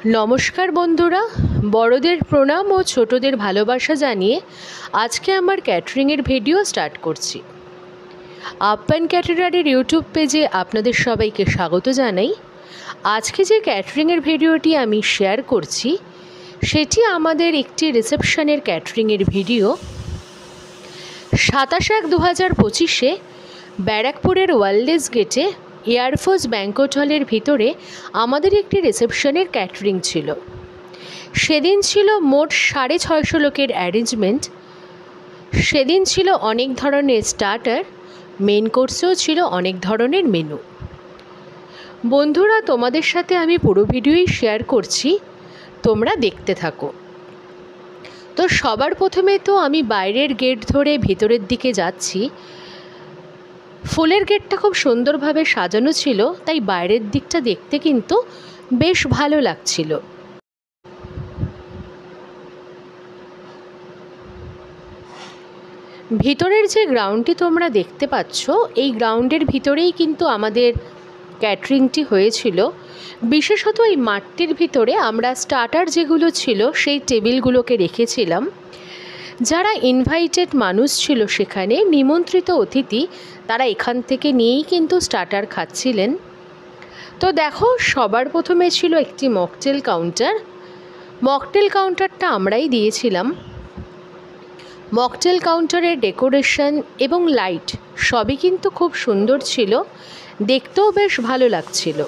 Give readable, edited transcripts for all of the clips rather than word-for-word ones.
নমস্কার বন্ধুরা, বড়দের প্রণাম ও ছোটদের ভালোবাসা জানিয়ে আজকে আমার ক্যাটারিংয়ের ভিডিও স্টার্ট করছি। আপ্যায়ন ক্যাটারারের ইউটিউব পেজে আপনাদের সবাইকে স্বাগত জানাই। আজকে যে ক্যাটারিংয়ের ভিডিওটি আমি শেয়ার করছি সেটি আমাদের একটি রিসেপশনের ক্যাটারিংয়ের ভিডিও। 27/1/2025 ব্যারাকপুরের ওয়েলনেস গেটে এয়ারফোর্স ব্যাংকোয়েট হলের ভিতরে আমাদের একটি রিসেপশনের ক্যাটারিং ছিল। সেদিন ছিল মোট 650 লোকের অ্যারেঞ্জমেন্ট। সেদিন ছিল অনেক ধরনের স্টার্টার, মেন কোর্সেও ছিল অনেক ধরনের মেনু। বন্ধুরা, তোমাদের সাথে আমি পুরো ভিডিওই শেয়ার করছি, তোমরা দেখতে থাকো। তো সবার প্রথমে তো আমি বাইরের গেট ধরে ভেতরের দিকে যাচ্ছি। ফুলের গেটটা খুব সুন্দরভাবে সাজানো ছিল, তাই বাইরের দিকটা দেখতে কিন্তু বেশ ভালো লাগছিল। ভিতরের যে গ্রাউন্ডটি তোমরা দেখতে পাচ্ছ, এই গ্রাউন্ডের ভিতরেই কিন্তু আমাদের ক্যাটারিংটি হয়েছিল। বিশেষত এই মাঠটির ভিতরে আমরা স্টার্টার যেগুলো ছিল সেই টেবিলগুলোকে রেখেছিলাম। যারা ইনভাইটেড মানুষ ছিল, সেখানে নিমন্ত্রিত অতিথি, তারা এখান থেকে নিয়েই কিন্তু স্টার্টার খাচ্ছিলেন। তো দেখো, সবার প্রথমে ছিল একটি মকটেল কাউন্টার। মকটেল কাউন্টারটা আমরাই দিয়েছিলাম। মকটেল কাউন্টারের ডেকোরেশন এবং লাইট সবই কিন্তু খুব সুন্দর ছিল, দেখতেও বেশ ভালো লাগছিল।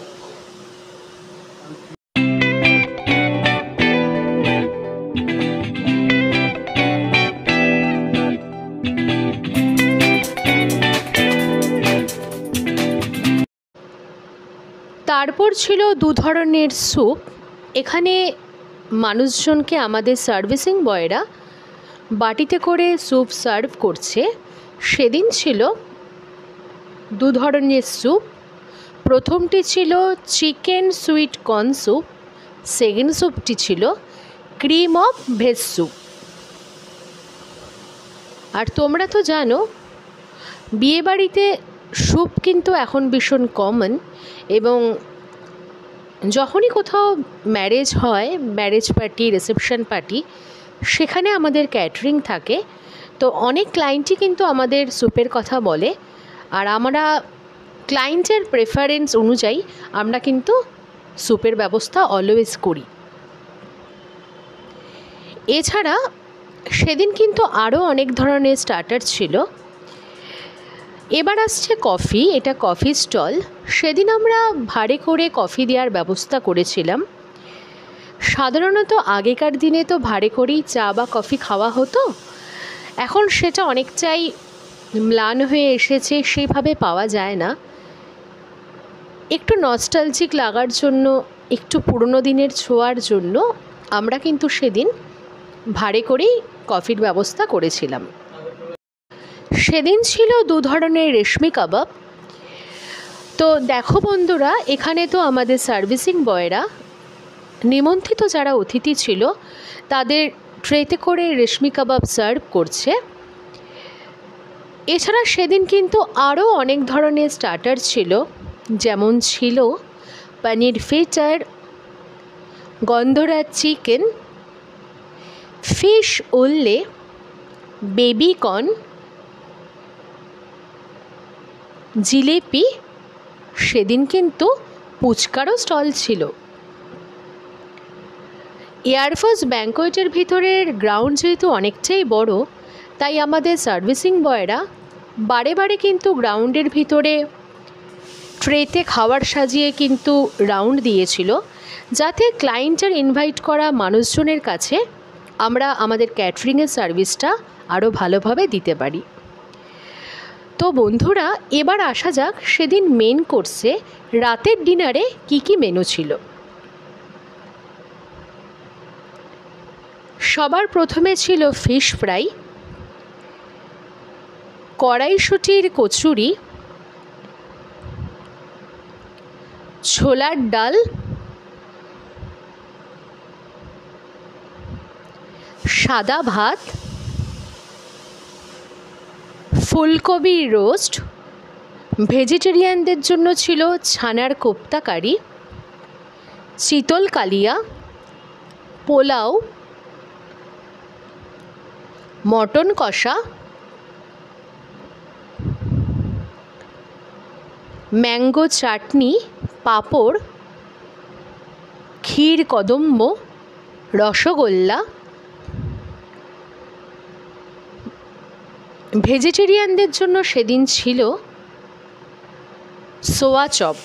তারপর ছিল দু ধরনের স্যুপ। এখানে মানুষজনকে আমাদের সার্ভিসিং বয়রা বাটিতে করে স্যুপ সার্ভ করছে। সেদিন ছিল দু ধরনের স্যুপ। প্রথমটি ছিল chicken sweet corn soup, second স্যুপটি ছিল ক্রিম অফ ভেজ স্যুপ। আর তোমরা তো জানো, বিয়েবাড়িতে স্যুপ কিন্তু এখন ভীষণ কমন, এবং যখনই কোথাও ম্যারেজ হয়, ম্যারেজ পার্টি, রিসেপশন পার্টি, সেখানে আমাদের ক্যাটারিং থাকে। তো অনেক ক্লায়েন্টই কিন্তু আমাদের স্যুপের কথা বলে, আর আমরা ক্লায়েন্টের প্রেফারেন্স অনুযায়ী আমরা কিন্তু স্যুপের ব্যবস্থা অলওয়েজ করি। এছাড়া সেদিন কিন্তু আরও অনেক ধরনের স্টার্টার ছিল। এবার আসছে কফি। এটা কফি স্টল। সেদিন আমরা ভাড়ে করে কফি দেওয়ার ব্যবস্থা করেছিলাম। সাধারণত আগেকার দিনে তো ভাড়ে করেই চা বা কফি খাওয়া হতো, এখন সেটা অনেকটাই ম্লান হয়ে এসেছে, সেইভাবে পাওয়া যায় না। একটু নস্টালজিক লাগার জন্য, একটু পুরনো দিনের ছোঁয়ার জন্য আমরা কিন্তু সেদিন ভাড়ে করেই কফির ব্যবস্থা করেছিলাম। সেদিন ছিল দু ধরনের রেশমি কাবাব। তো দেখো বন্ধুরা, এখানে তো আমাদের সার্ভিসিং বয়রা নিমন্ত্রিত যারা অতিথি ছিল তাদের ট্রেতে করে রেশমি কাবাব সার্ভ করছে। এছাড়া সেদিন কিন্তু আরও অনেক ধরনের স্টার্টার ছিল, যেমন ছিল পনির ফিটার, গন্ধরাজ চিকেন, ফিশ উল্লে, বেবি কর্ন, জিলেপি। সেদিন কিন্তু ফুচকারও স্টল ছিল। এয়ারফোর্স ব্যাংকোয়েটের ভিতরের গ্রাউন্ড যেহেতু অনেকটাই বড়, তাই আমাদের সার্ভিসিং বয়রা বারে বারে কিন্তু গ্রাউন্ডের ভিতরে ট্রেতে খাবার সাজিয়ে কিন্তু রাউন্ড দিয়েছিল, যাতে ক্লায়েন্টের ইনভাইট করা মানুষজনের কাছে আমরা আমাদের ক্যাটারিংয়ের সার্ভিসটা আরও ভালোভাবে দিতে পারি। তো বন্ধুরা, এবার আসা যাক সেদিন মেন কোর্সে রাতের ডিনারে কি কি মেনু ছিল। সবার প্রথমে ছিল ফিশ ফ্রাই, কড়াইশুঁটির কচুরি, ছোলার ডাল, সাদা ভাত, ফুলকপির রোস্ট, ভেজিটেরিয়ানদের জন্য ছিল ছানার কোপ্তা কারি, চিতল কালিয়া, পোলাও, মটন কষা, ম্যাঙ্গো চাটনি, পাঁপড়, ক্ষীর কদম্ব, রসগোল্লা, ভেজিটেরিয়ানদের জন্য সেদিন ছিল সোয়া চপ।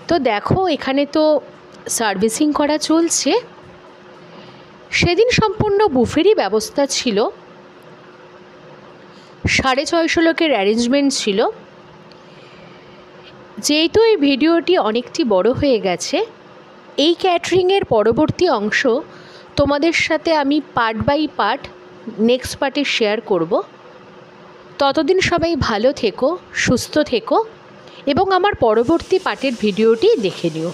তো দেখো এখানে তো সার্ভিসিং করা চলছে। সেদিন সম্পূর্ণ বুফেরই ব্যবস্থা ছিল, 650 লোকের অ্যারেঞ্জমেন্ট ছিল। যেহেতু এই ভিডিওটি অনেকটি বড় হয়ে গেছে, এই ক্যাটারিংয়ের পরবর্তী অংশ তোমাদের সাথে আমি পার্ট বাই পার্ট নেক্সট পার্টে শেয়ার করব। ততদিন সবাই ভালো থেকো, সুস্থ থেকো এবং আমার পরবর্তী পার্টের ভিডিওটি দেখে নিও।